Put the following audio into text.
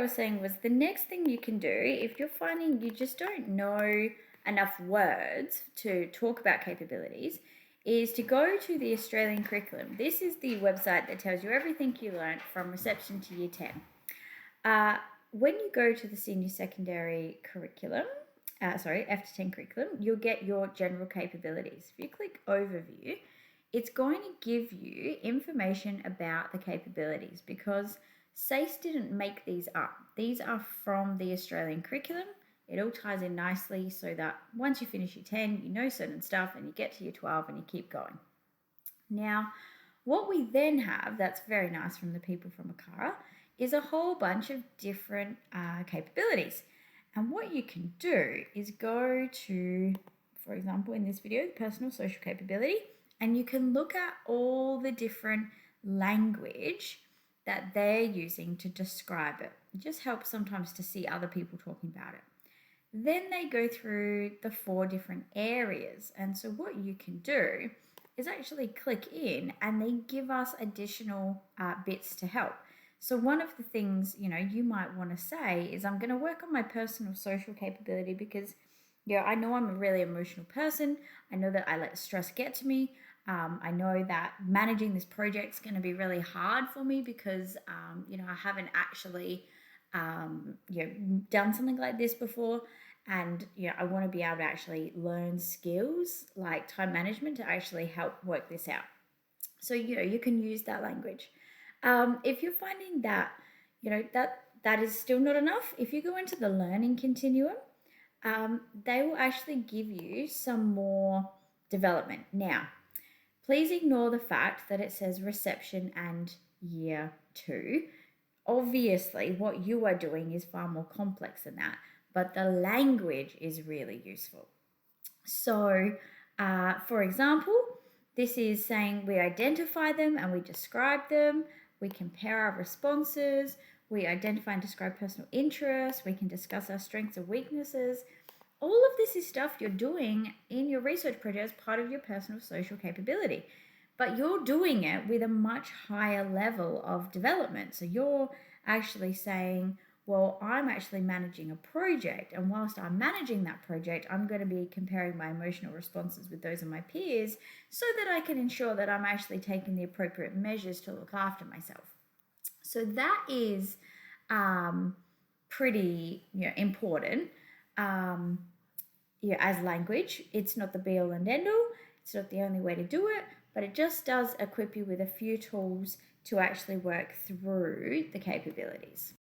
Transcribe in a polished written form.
I was saying was the next thing you can do if you're finding you just don't know enough words to talk about capabilities is to go to the Australian curriculum. This is the website that tells you everything you learned from reception to year 10. When you go to the senior secondary curriculum, F to 10 curriculum, you'll get your general capabilities. If you click overview, it's going to give you information about the capabilities because SACE didn't make these up. These are from the Australian curriculum. It all ties in nicely so that once you finish year 10, you know certain stuff and you get to year 12 and you keep going. Now, what we then have that's very nice from the people from ACARA is a whole bunch of different capabilities. And what you can do is go to, for example, in this video, the personal social capability, and you can look at all the different language that they're using to describe it. It just helps sometimes to see other people talking about it. Then they go through the 4 different areas. And so what you can do is actually click in and they give us additional bits to help. So one of the things, you might want to say is I'm going to work on my personal social capability because, I know I'm a really emotional person. I know that I let stress get to me. I know that managing this project is going to be really hard for me because, I haven't actually, done something like this before. And, I want to be able to actually learn skills like time management to actually help work this out. So, you can use that language. If you're finding that, that is still not enough, if you go into the learning continuum, they will actually give you some more development. Now, please ignore the fact that it says reception and year 2. Obviously, what you are doing is far more complex than that, but the language is really useful. So, for example, this is saying we identify them and we describe them, we compare our responses, we identify and describe personal interests, we can discuss our strengths and weaknesses. All of this is stuff you're doing in your research project as part of your personal social capability, but you're doing it with a much higher level of development. So you're actually saying, well, I'm actually managing a project, and whilst I'm managing that project, I'm going to be comparing my emotional responses with those of my peers so that I can ensure that I'm actually taking the appropriate measures to look after myself. So that is pretty important. As language, it's not the be-all and end-all. It's not the only way to do it, but it just does equip you with a few tools to actually work through the capabilities.